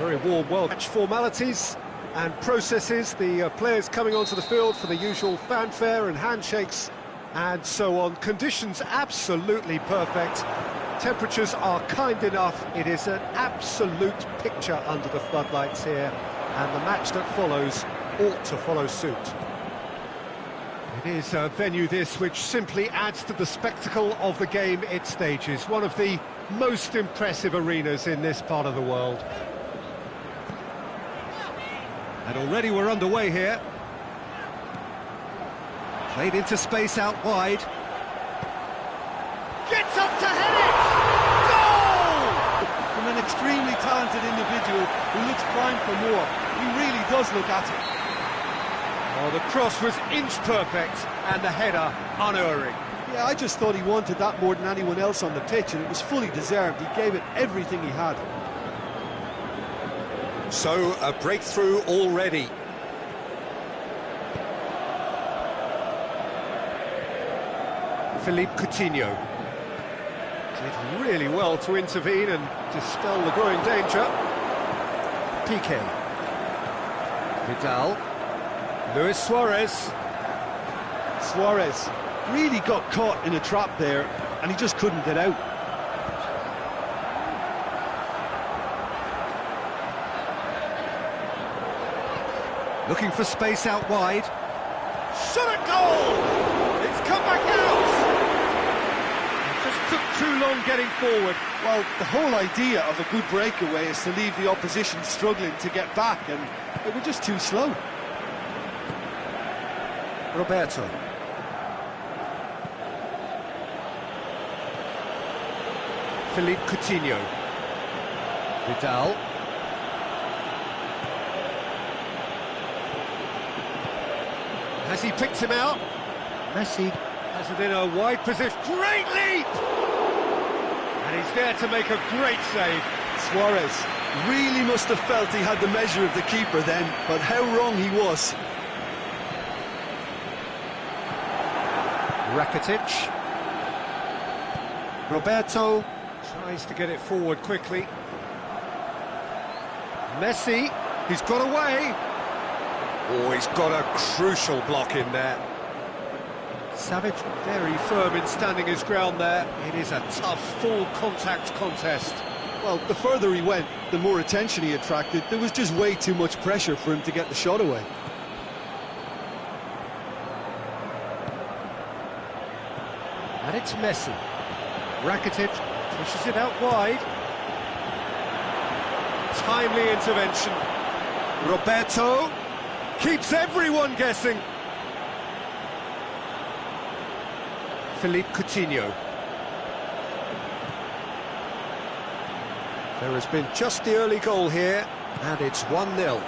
Very warm match formalities and processes. The players coming onto the field for the usual fanfare and handshakes and so on. Conditions absolutely perfect. Temperatures are kind enough. It is an absolute picture under the floodlights here, and the match that follows ought to follow suit. It is a venue this which simply adds to the spectacle of the game it stages. One of the most impressive arenas in this part of the world. And already we're underway here. Played into space out wide. Gets up to head it! Goal! From an extremely talented individual who looks primed for more. He really does look at it. Oh, the cross was inch perfect and the header unerring. Yeah, I just thought he wanted that more than anyone else on the pitch, and it was fully deserved. He gave it everything he had. So, a breakthrough already. Philippe Coutinho did really well to intervene and dispel the growing danger. Piqué. Vidal. Luis Suarez. Suarez really got caught in a trap there, and he just couldn't get out. Looking for space out wide. Shot at goal! It's come back out! It just took too long getting forward. Well, the whole idea of a good breakaway is to leave the opposition struggling to get back, and they were just too slow. Roberto. Philippe Coutinho. Vidal. Has he picked him out? Messi has it in a wide position. Great leap! And he's there to make a great save. Suarez really must have felt he had the measure of the keeper then, but how wrong he was. Rakitic. Roberto tries to get it forward quickly. Messi, he's got away. Oh, he's got a crucial block in there. Savage very firm in standing his ground there. It is a tough, full contact contest. Well, the further he went, the more attention he attracted. There was just way too much pressure for him to get the shot away. And it's Messi. Rakitic pushes it out wide. Timely intervention. Roberto keeps everyone guessing. Philippe Coutinho. There has been just the early goal here, and it's 1-0.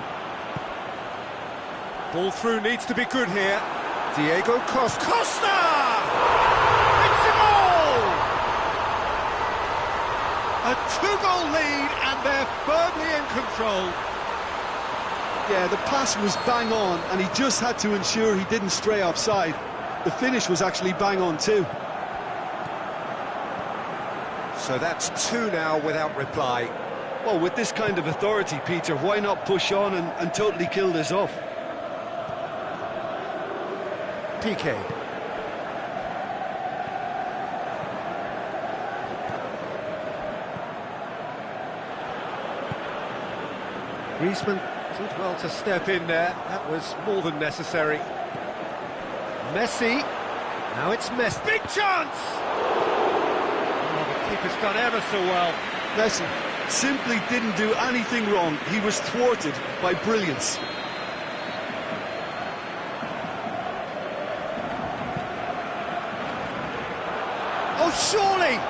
Ball through needs to be good here. Diego Costa! A two-goal lead, and they're firmly in control. Yeah, the pass was bang on, and he just had to ensure he didn't stray offside. The finish was actually bang on too. So that's two now without reply. Well, with this kind of authority, Peter, why not push on and totally kill this off? Piqué. Griezmann did well to step in there. That was more than necessary. Messi. Now it's Messi. Big chance! Oh, the keeper's done ever so well. Messi simply didn't do anything wrong. He was thwarted by brilliance. Oh, surely!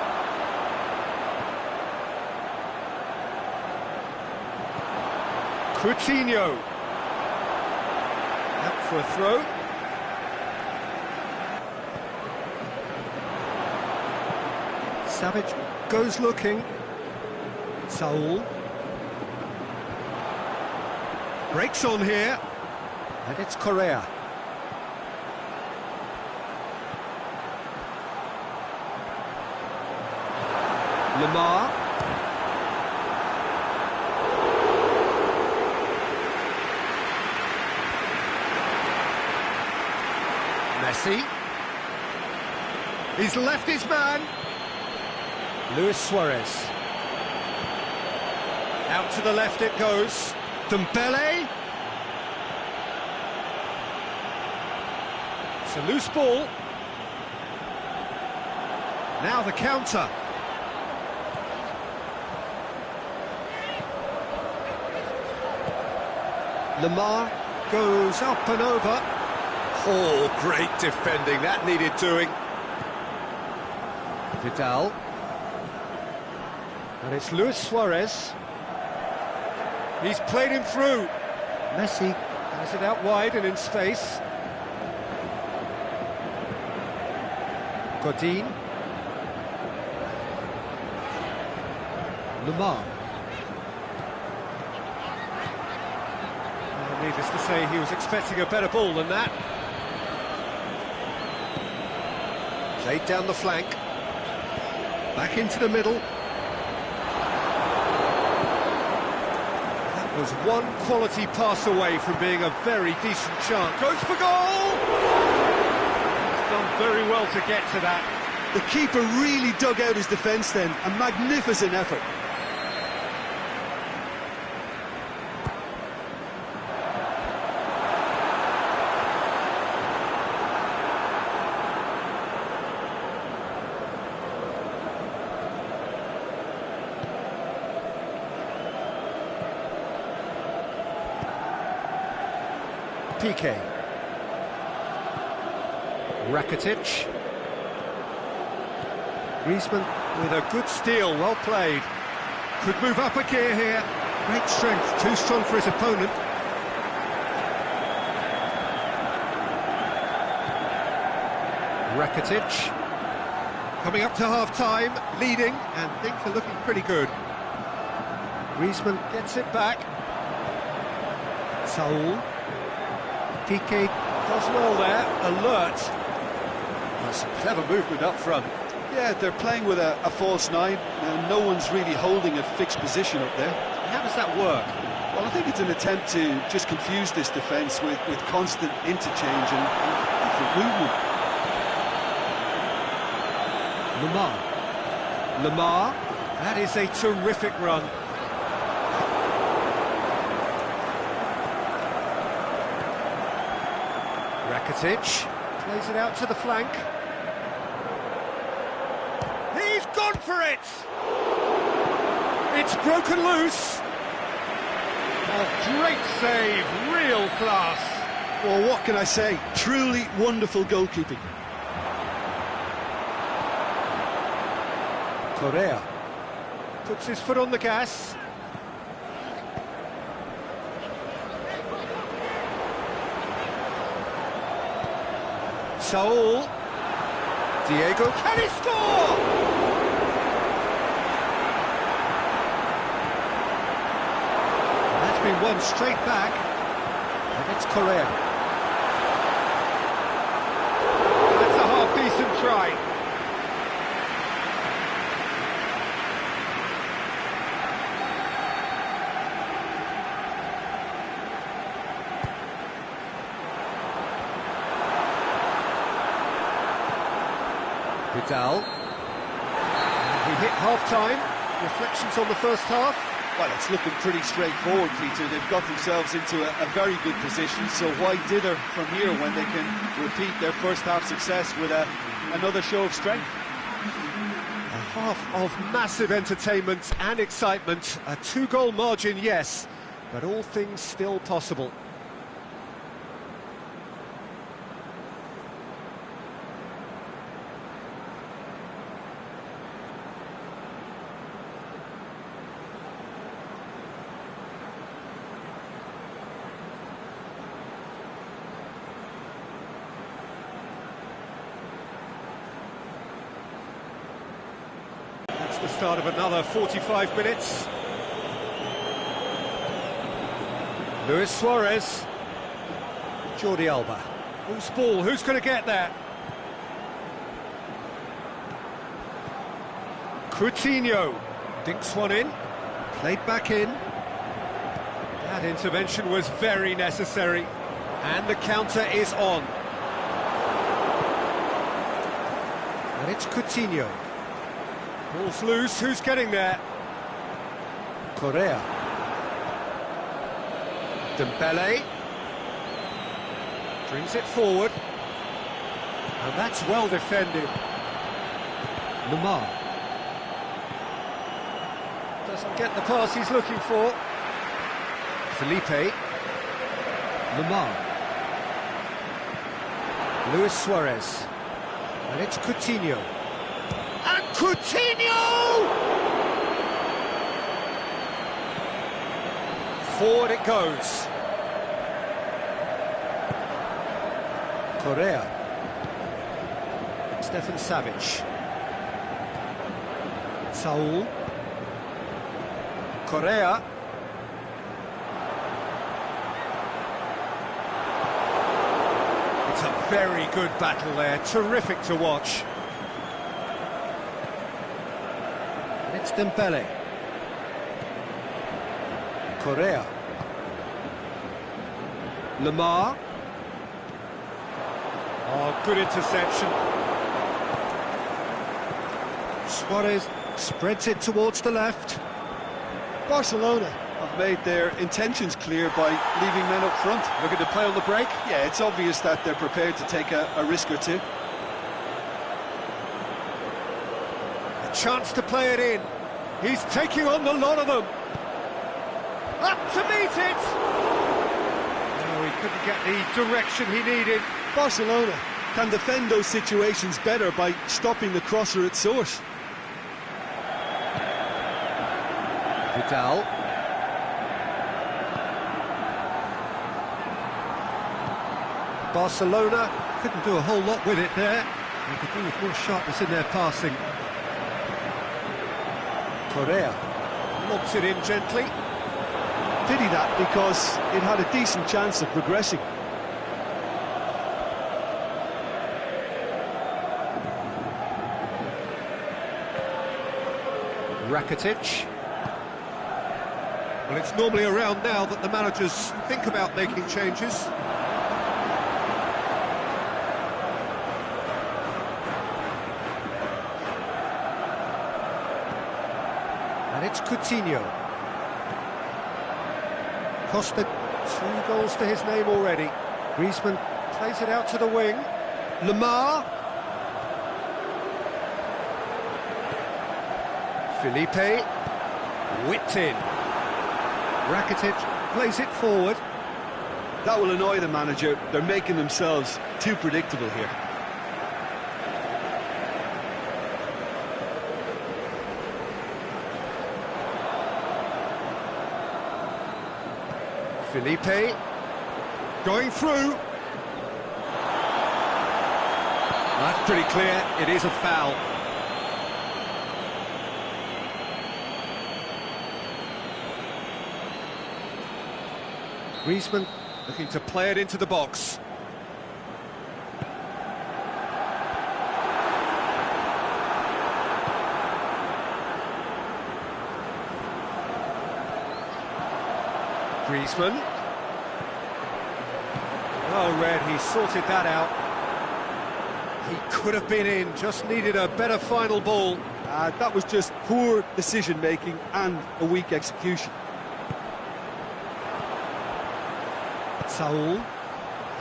Coutinho. Out for a throw. Savage goes looking. Saul. Breaks on here. And it's Correa. Lamar. Messi. He's left his man. Luis Suarez. Out to the left it goes. Dembele. It's a loose ball. Now the counter. Lamar goes up and over. Oh, great defending, that needed doing. Vidal. And it's Luis Suarez. He's played him through. Messi has it out wide and in space. Godin. Lamar. Needless to say, he was expecting a better ball than that. Played down the flank. Back into the middle. That was one quality pass away from being a very decent chance. Goes for goal! He's done very well to get to that. The keeper really dug out his defence then. A magnificent effort. PK. Rakitic. Griezmann with a good steal, well played. Could move up a gear here. Great strength, too strong for his opponent. Rakitic. Coming up to half-time, leading, and things are looking pretty good. Griezmann gets it back. Saul. PK does well there, alert. That's some clever movement up front. Yeah, they're playing with a false nine. No one's really holding a fixed position up there. How does that work? Well, I think it's an attempt to just confuse this defence with constant interchange and different movement. Lamar, that is a terrific run. Rakitic plays it out to the flank. He's gone for it! It's broken loose. A great save, real class. Well, what can I say? Truly wonderful goalkeeping. Correa puts his foot on the gas. Saul. Diego, can he score? That's been won straight back. And it's Correa. That's a half-decent try. Vidal. We hit half-time. Reflections on the first half? Well, it's looking pretty straightforward, Peter. They've got themselves into a very good position, so why dither from here when they can repeat their first half success with another show of strength? A half of massive entertainment and excitement. A 2-goal margin, yes, but all things still possible. The start of another 45 minutes. Luis Suarez. Jordi Alba. Who's ball? Who's going to get there? Coutinho. Dinks one in. Played back in. That intervention was very necessary. And the counter is on. And it's Coutinho. Ball's loose, who's getting there? Correa. Dembele. Brings it forward. And that's well defended. Lamar. Doesn't get the pass he's looking for. Felipe. Lamar. Luis Suarez. And it's Coutinho. And Coutinho! Forward it goes. Correa. Stefan Savic. Saul. Correa. It's a very good battle there, terrific to watch. And it's Dembele. Correa. Lamar. Oh, good interception. Suarez spreads it towards the left. Barcelona have made their intentions clear by leaving men up front. Looking to play on the break? Yeah, it's obvious that they're prepared to take a risk or two. A chance to play it in. He's taking on the lot of them. Up to meet it! No, he couldn't get the direction he needed. Barcelona can defend those situations better by stopping the crosser at source. Vidal. Barcelona couldn't do a whole lot with it there. They could do with more sharpness in their passing. Correa lobs it in gently. Pity that, because it had a decent chance of progressing. Rakitic. Well, it's normally around now that the managers think about making changes. And it's Coutinho. Costa, 2 goals to his name already. Griezmann plays it out to the wing. Lamar. Felipe. Whipped in. Rakitic plays it forward. That will annoy the manager. They're making themselves too predictable here. Felipe going through. That's pretty clear, it is a foul. Griezmann looking to play it into the box. Griezmann. Oh, Red, he sorted that out. He could have been in, just needed a better final ball. That was just poor decision-making and a weak execution. Saul.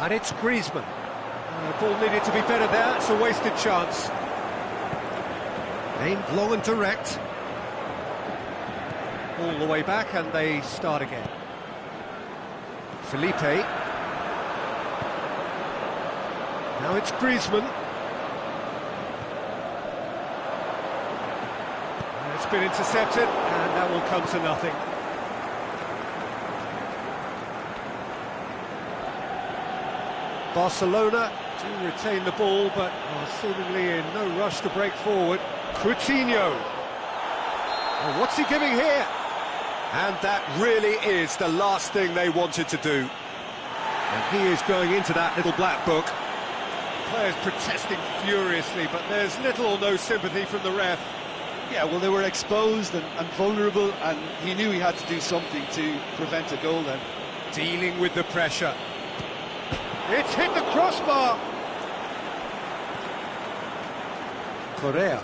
And it's Griezmann. The ball needed to be better there, it's a wasted chance. Aimed long and direct. All the way back, and they start again. Felipe. Now it's Griezmann. And it's been intercepted, and that will come to nothing. Barcelona do retain the ball, but are seemingly in no rush to break forward. Coutinho. Oh, what's he giving here? And that really is the last thing they wanted to do. And he is going into that little black book. Players protesting furiously, but there's little or no sympathy from the ref. Yeah, well, they were exposed and vulnerable, and he knew he had to do something to prevent a goal then. Dealing with the pressure. It's hit the crossbar. Correa.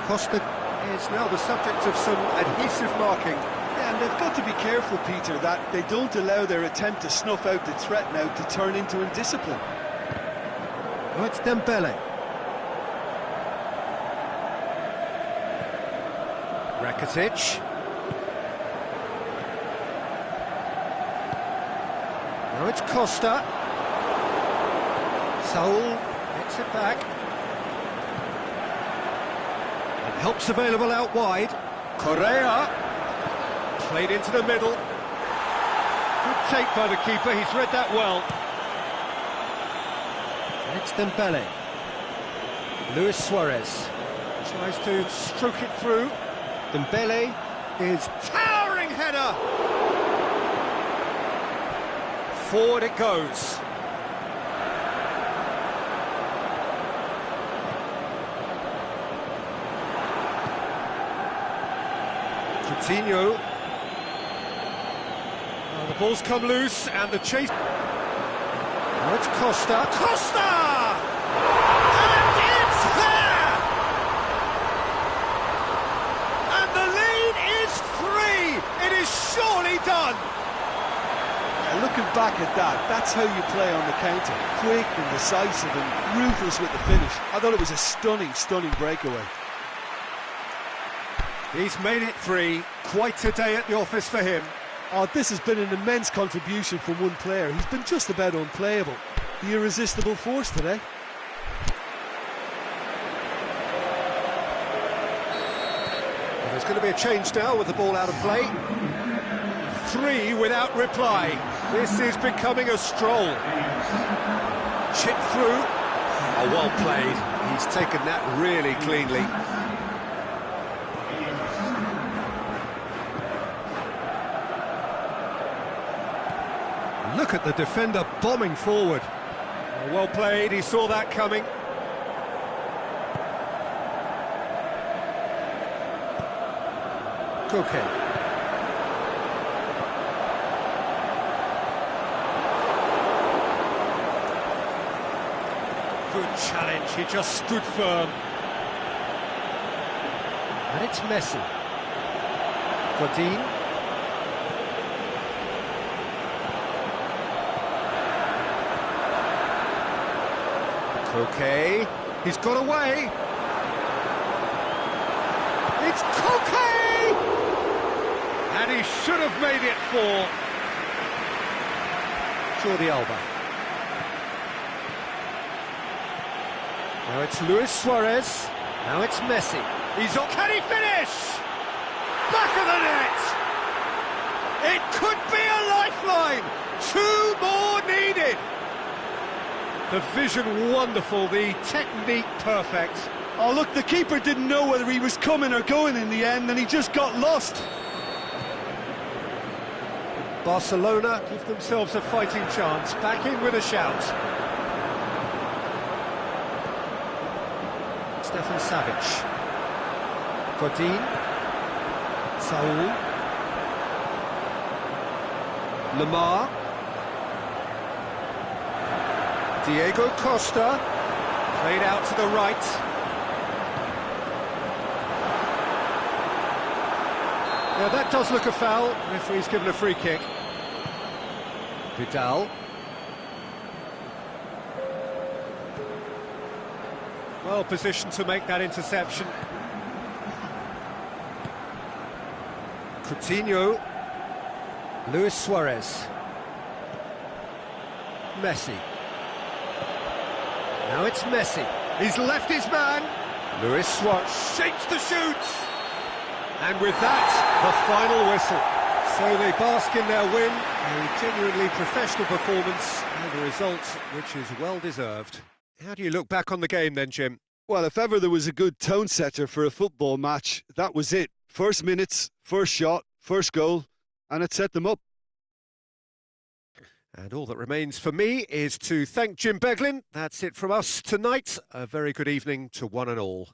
Costa is now the subject of some adhesive marking. Yeah, and they've got to be careful, Peter, that they don't allow their attempt to snuff out the threat now to turn into indiscipline. Oh, it's Dembele. Rakitic. Now it's Costa. Saul gets it back. And help's available out wide. Correa. Played into the middle. Good take by the keeper, he's read that well. And it's Dembele. Luis Suarez tries to stroke it through. Dembele is towering header. Forward it goes. Coutinho. The ball's come loose and the chase. Now it's Costa. Costa! And it's there! And the lead is 3. It is surely done. Yeah, looking back at that, that's how you play on the counter. Quick and decisive and ruthless with the finish. I thought it was a stunning, stunning breakaway. He's made it 3. Quite a day at the office for him. Oh, this has been an immense contribution from one player. He's been just about unplayable. The irresistible force today. Well, there's going to be a change now with the ball out of play. 3 without reply. This is becoming a stroll. Chip through. Oh, well played. He's taken that really cleanly. Look at the defender bombing forward. Oh, well played, he saw that coming. Koke. Good challenge, he just stood firm. And it's Messi. Godin. Koke, he's got away. It's Koke! And he should have made it 4. Jordi Alba. Now it's Luis Suarez. Now it's Messi. He's on. Can he finish? Back of the net! It could be a lifeline. 2 more needed. The vision wonderful, the technique perfect. Oh, look, the keeper didn't know whether he was coming or going in the end, and he just got lost. Barcelona give themselves a fighting chance, back in with a shout. Stefan Savic. Godin. Saul. Lamar. Diego Costa, played out to the right. Now that does look a foul, referee's given a free kick. Vidal. Well positioned to make that interception. Coutinho. Luis Suarez. Messi. Now it's Messi. He's left his man. Luis Suarez shapes the shoots. And with that, the final whistle. So they bask in their win. A genuinely professional performance and a result which is well deserved. How do you look back on the game then, Jim? Well, if ever there was a good tone setter for a football match, that was it. First minutes, first shot, first goal, and it set them up. And all that remains for me is to thank Jim Beglin. That's it from us tonight. A very good evening to one and all.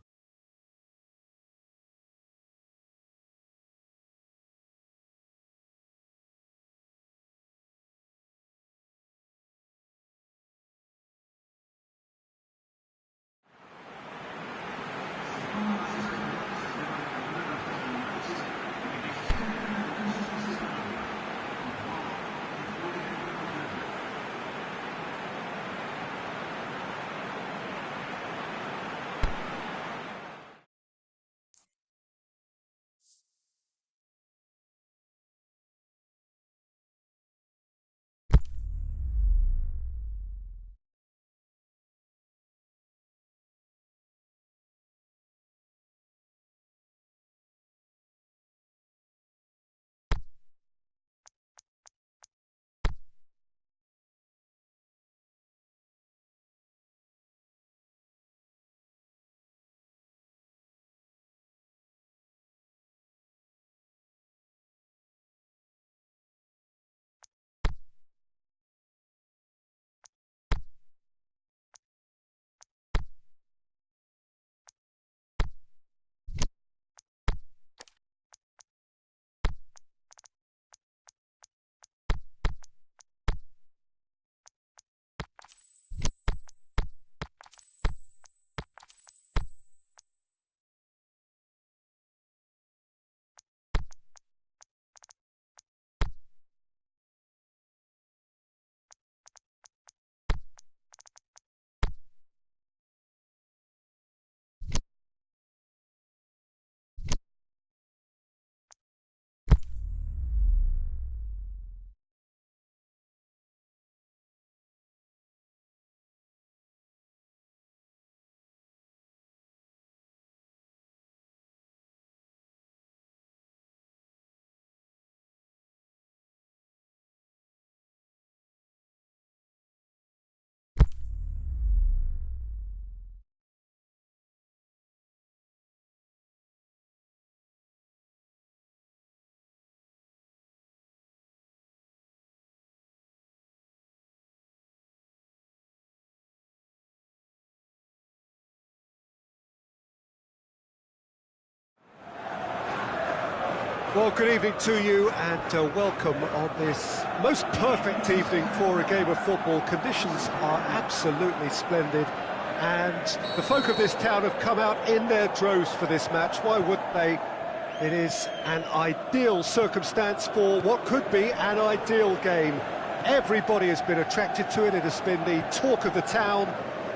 Well, good evening to you and welcome on this most perfect evening for a game of football. Conditions are absolutely splendid and the folk of this town have come out in their droves for this match. Why wouldn't they? It is an ideal circumstance for what could be an ideal game. Everybody has been attracted to it. It has been the talk of the town,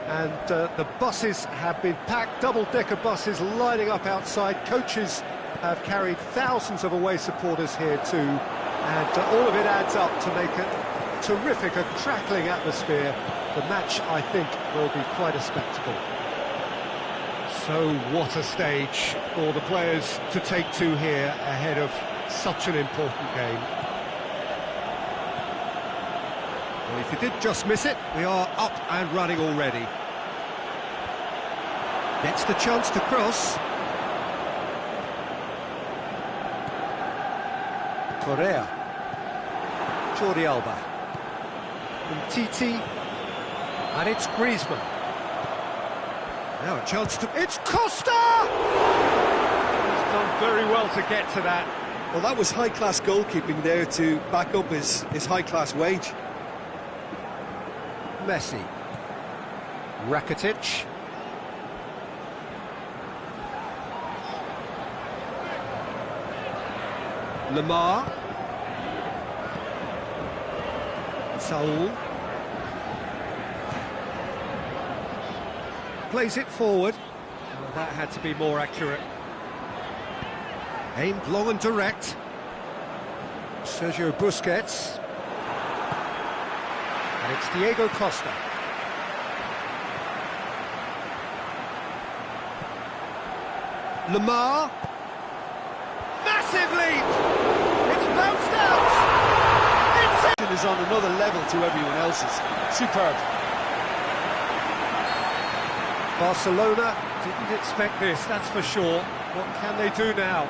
and the buses have been packed, double-decker buses lining up outside. Coaches have carried thousands of away supporters here too, and all of it adds up to make a terrific, a crackling atmosphere. The match, I think, will be quite a spectacle. So what a stage for the players to take to here ahead of such an important game. Well, if you did just miss it, we are up and running already. Gets the chance to cross. Correa. Jordi Alba. And Titi. And it's Griezmann. Now a chance to... It's Costa! He's done very well to get to that. Well, that was high-class goalkeeping there to back up his high-class wage. Messi. Rakitic. Lamar. Saul. Plays it forward. Well, that had to be more accurate. Aimed long and direct. Sergio Busquets. And it's Diego Costa. Lamar. Massive leap! It's bounced out! It is on another level to everyone else's. Superb. Barcelona didn't expect this, that's for sure. What can they do now?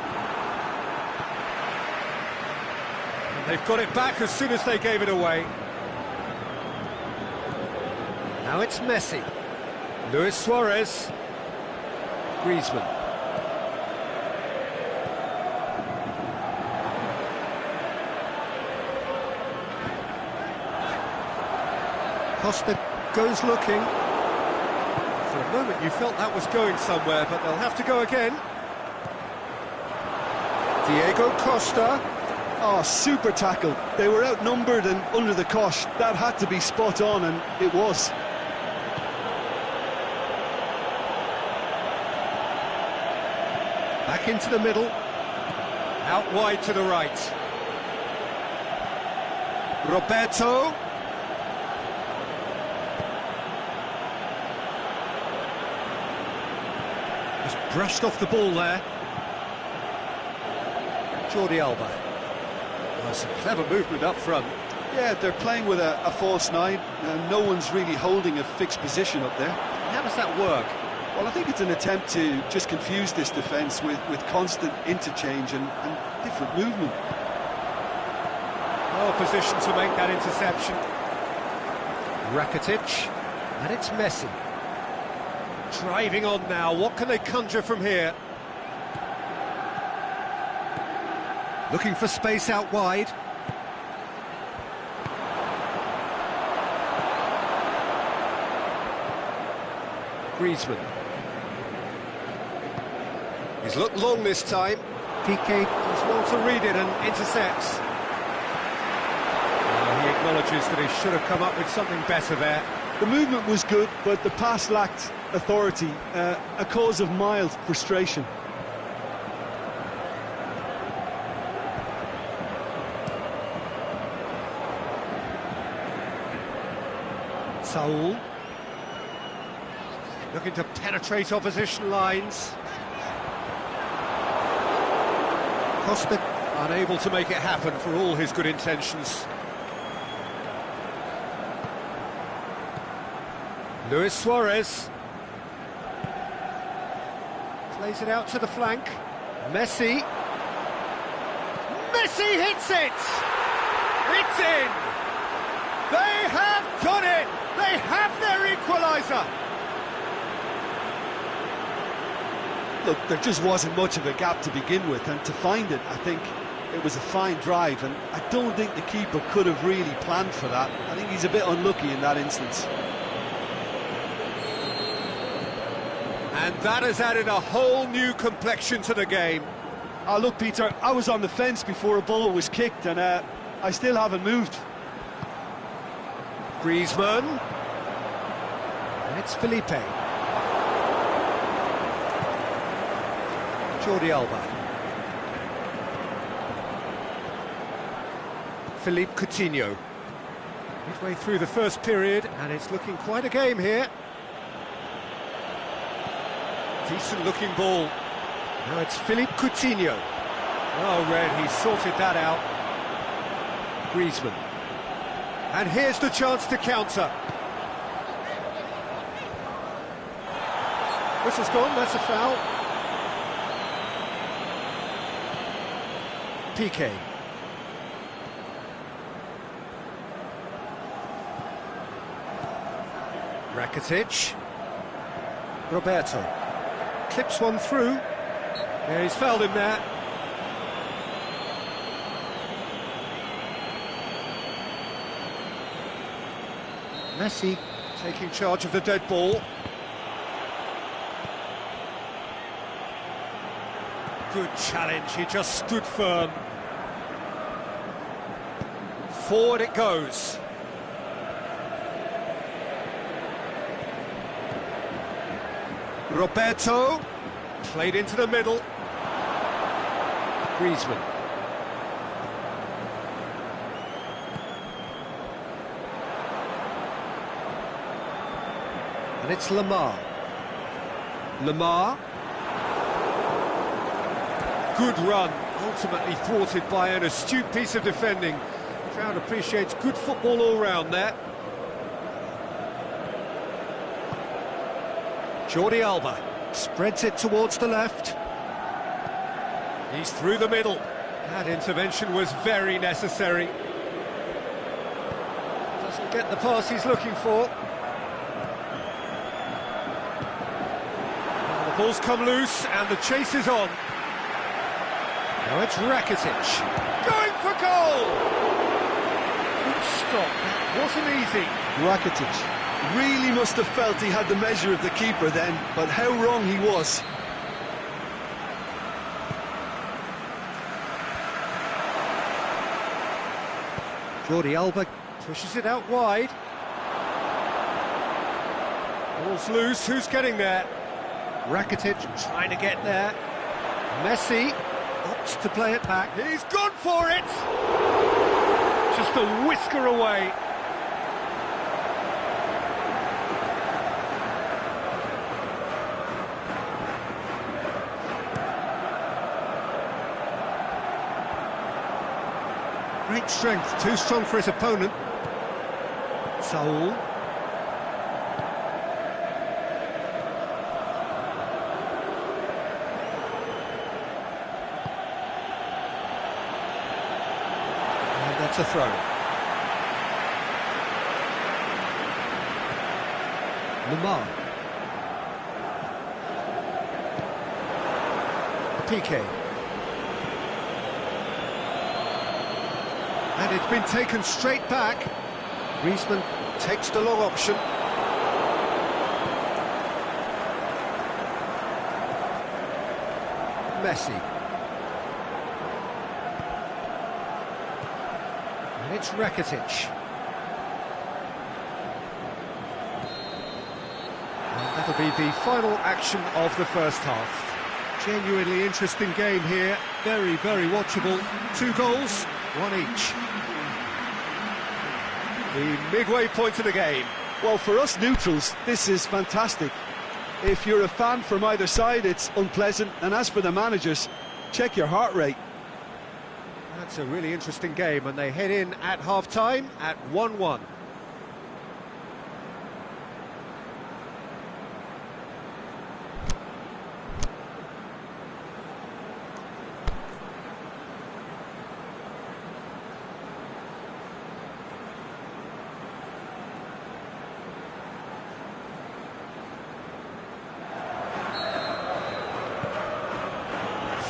And they've got it back as soon as they gave it away. Now it's Messi. Luis Suarez. Griezmann. Costa goes looking. For a moment you felt that was going somewhere, but they'll have to go again. Diego Costa. Oh, super tackle. They were outnumbered and under the cosh. That had to be spot on, and it was. Back into the middle. Out wide to the right. Roberto. Just brushed off the ball there. Jordi Alba. Oh, some clever movement up front. Yeah, they're playing with a false nine, and no one's really holding a fixed position up there. How does that work? Well, I think it's an attempt to just confuse this defence with constant interchange and different movement. Well positioned to make that interception. Rakitic, and it's Messi. Driving on now, what can they conjure from here? Looking for space out wide. Griezmann. He's looked long this time. Piqué does well to read it and intercepts. He acknowledges that he should have come up with something better there. The movement was good, but the pass lacked authority, a cause of mild frustration. Saul. Looking to penetrate opposition lines. Costa unable to make it happen for all his good intentions. Luis Suarez. Plays it out to the flank. Messi. Messi hits it! It's in! They have done it! They have their equaliser! Look, there just wasn't much of a gap to begin with, and to find it, I think it was a fine drive, and I don't think the keeper could have really planned for that. I think he's a bit unlucky in that instance. And that has added a whole new complexion to the game. Oh, look, Peter, I was on the fence before a ball was kicked, and I still haven't moved. Griezmann. And it's Felipe. Jordi Alba. Philippe Coutinho. Midway through the first period, and it's looking quite a game here. Decent looking ball. Now it's Philippe Coutinho. Oh, Red, he sorted that out. Griezmann. And here's the chance to counter. Whistle's gone, that's a foul. Piqué. Rakitic. Roberto. Clips one through. Yeah, he's fouled him there. Messi taking charge of the dead ball. Good challenge, he just stood firm. Forward it goes. Roberto, played into the middle. Griezmann. And it's Lamar. Lamar. Good run, ultimately thwarted by an astute piece of defending. The crowd appreciates good football all round there. Jordi Alba spreads it towards the left. He's through the middle. That intervention was very necessary. Doesn't get the pass he's looking for. Now the ball's come loose and the chase is on. Now it's Rakitic. Going for goal! Good stop, that wasn't easy. Rakitic really must have felt he had the measure of the keeper then, but how wrong he was. Jordi Alba pushes it out wide. Ball's loose, who's getting there? Rakitic trying to get there. Messi opts to play it back. He's gone for it! Just a whisker away. Great strength, too strong for his opponent. Saul. And that's a throw. Lamar. Piqué. And it's been taken straight back. Griezmann takes the long option. Messi. And it's Rakitic. And that'll be the final action of the first half. Genuinely interesting game here. Very, very watchable. 2 goals. 1 each. The midway point of the game. Well, for us neutrals, this is fantastic. If you're a fan from either side, it's unpleasant. And as for the managers, check your heart rate. That's a really interesting game, and they head in at half-time at 1-1.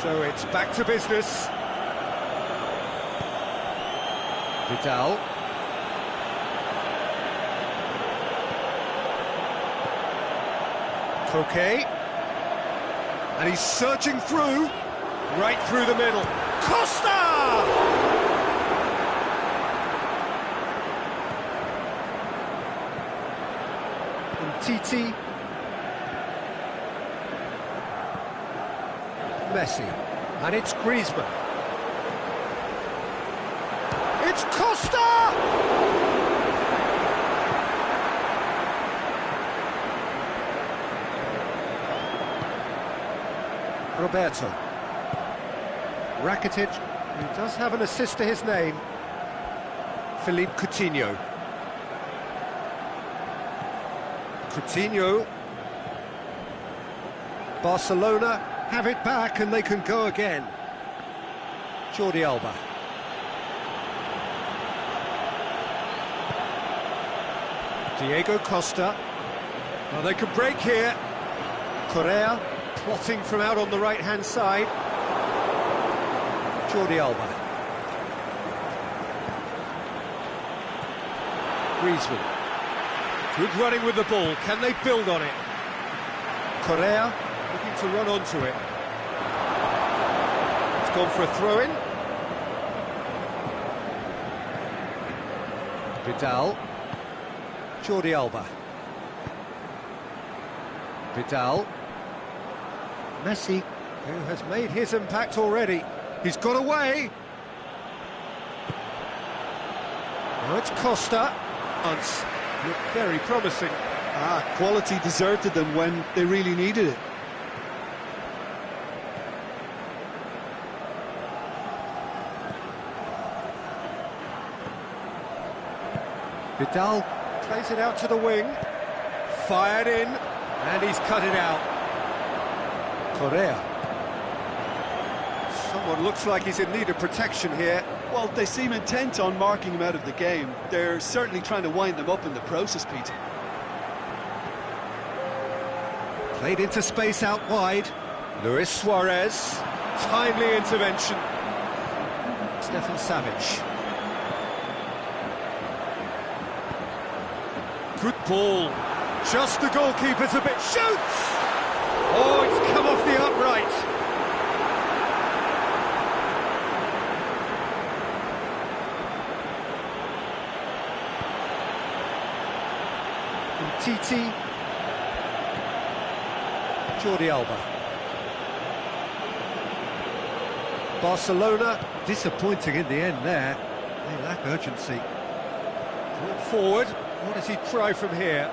So it's back to business. Vidal. Koke. And he's surging through, right through the middle. Costa! And Titi. Messi. And it's Griezmann. It's Costa! Roberto. Rakitic, who does have an assist to his name. Philippe Coutinho. Coutinho. Barcelona have it back and they can go again. Jordi Alba. Diego Costa. Well, they can break here. Correa. Plotting from out on the right-hand side. Jordi Alba. Griezmann. Good running with the ball. Can they build on it? Correa looking to run onto it. It's gone for a throw-in. Vidal. Jordi Alba. Vidal. Messi, who has made his impact already. He's got away. Now it's Costa. Look very promising. Quality deserted them when they really needed it. Vidal plays it out to the wing. Fired in, and he's cut it out. Correa. Someone looks like he's in need of protection here. Well, they seem intent on marking him out of the game. They're certainly trying to wind them up in the process, Peter. Played into space out wide. Luis Suarez. Timely intervention. Stefan Savic. Good ball. Just the goalkeeper's a bit. Shoots! Oh, it's come off the upright. And Titi. Jordi Alba. Barcelona disappointing in the end there. They lack urgency. Brought forward. What does he try from here?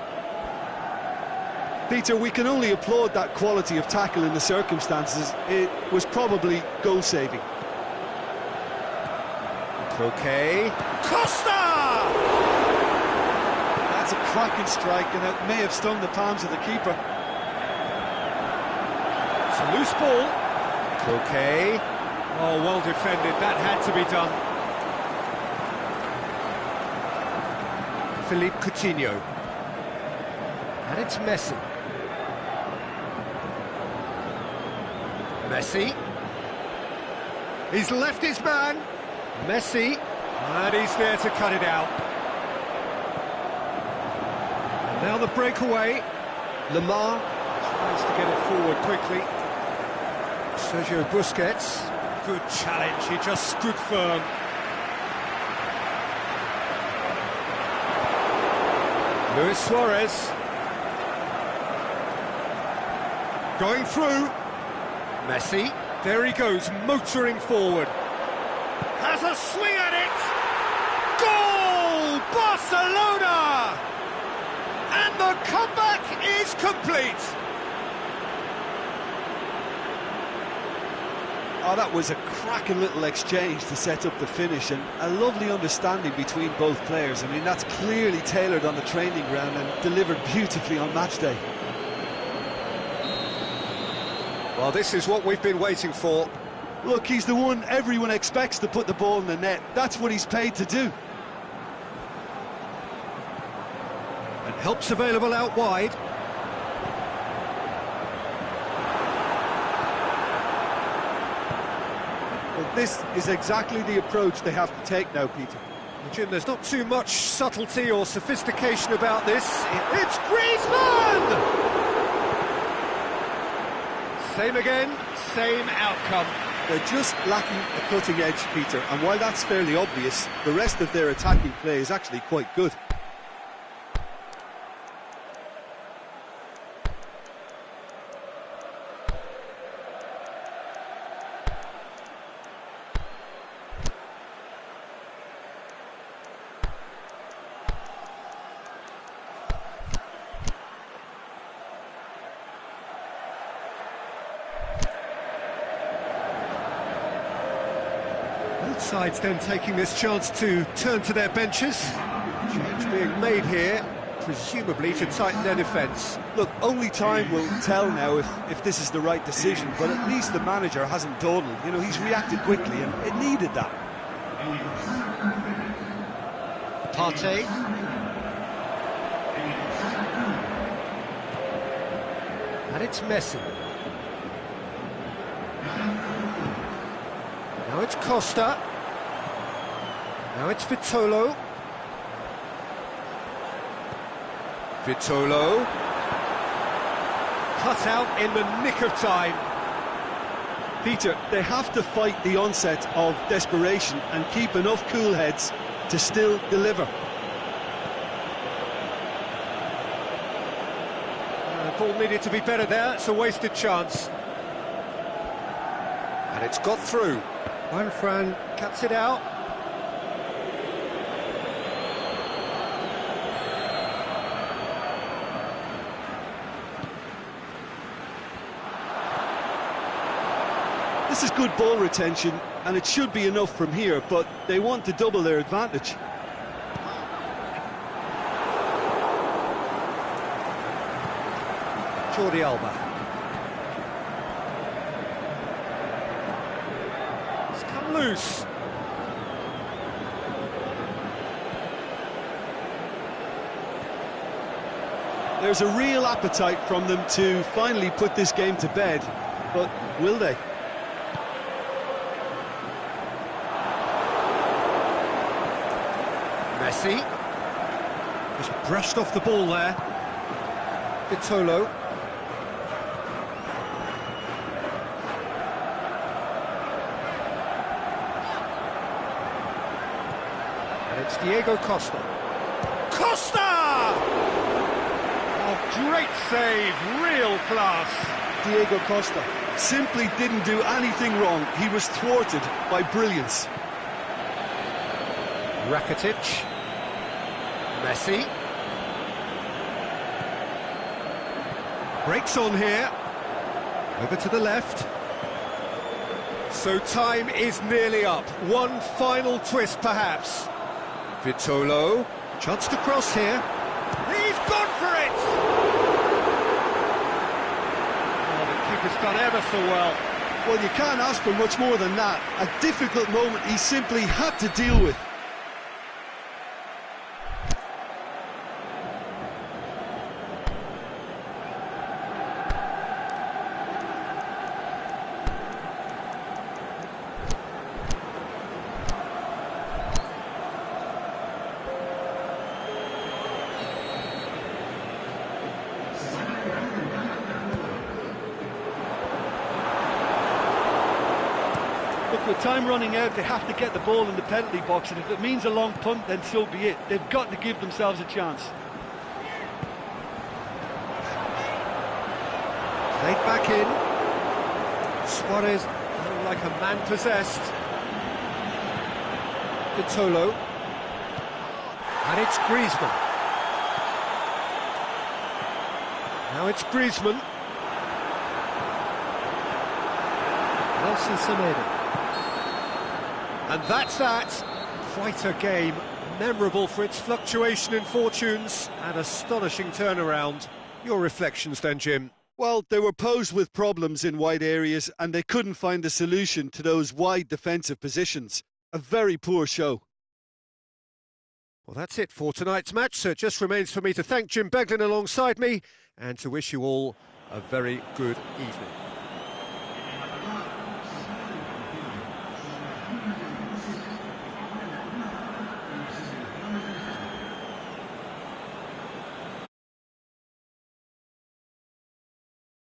Peter, we can only applaud that quality of tackle in the circumstances. It was probably goal-saving. Okay. Costa! That's a cracking strike, and it may have stung the palms of the keeper. It's a loose ball. Okay. Oh, well defended. That had to be done. Philippe Coutinho. And it's Messi. Messi. He's left his man. Messi. And he's there to cut it out. And now the breakaway. Lemar tries to get it forward quickly. Sergio Busquets. Good challenge. He just stood firm. Luis Suarez. Going through. Messi. There he goes, motoring forward. Has a swing at it. Goal! Barcelona! And the comeback is complete. Oh, that was a cracking little exchange to set up the finish, and a lovely understanding between both players. I mean, that's clearly tailored on the training ground and delivered beautifully on match day. Well, this is what we've been waiting for. Look, he's the one everyone expects to put the ball in the net. That's what he's paid to do. And help's available out wide. this is exactly the approach they have to take now, Peter. Well, Jim, there's not too much subtlety or sophistication about this. It's Griezmann! Same again, same outcome. They're just lacking a cutting edge, Peter, and while that's fairly obvious, the rest of their attacking play is actually quite good. Both sides then taking this chance to turn to their benches. Change being made here, presumably to tighten their defence. Look, only time will tell now if this is the right decision, but at least the manager hasn't dawdled. You know, he's reacted quickly, and it needed that. Partey. And it's Messi. Now it's Costa. Now it's Vitolo. Vitolo. Cut out in the nick of time. Peter, they have to fight the onset of desperation and keep enough cool heads to still deliver. The ball needed to be better there. It's a wasted chance. And it's got through. Juanfran cuts it out. This is good ball retention, and it should be enough from here, but they want to double their advantage. Jordi Alba. It's come loose. There's a real appetite from them to finally put this game to bed, but will they? Messi. Just brushed off the ball there. Vitolo. And it's Diego Costa. Costa! Oh, great save, real class. Diego Costa simply didn't do anything wrong. He was thwarted by brilliance. Rakitic. Messi. Breaks on here. Over to the left. So time is nearly up. One final twist, perhaps. Vitolo. Chance to cross here. He's gone for it! Oh, the keeper's done ever so well. Well, you can't ask for much more than that. A difficult moment he simply had to deal with. With time running out, they have to get the ball in the penalty box, and if it means a long punt, then so be it. They've got to give themselves a chance. Played back in. Suarez like a man possessed. Vitolo. And it's Griezmann. Now it's Griezmann. Nelson Semedo. And that's that. Quite a game, memorable for its fluctuation in fortunes and astonishing turnaround. Your reflections then, Jim? Well, they were posed with problems in wide areas and they couldn't find a solution to those wide defensive positions. A very poor show. Well, that's it for tonight's match, so it just remains for me to thank Jim Beglin alongside me and to wish you all a very good evening.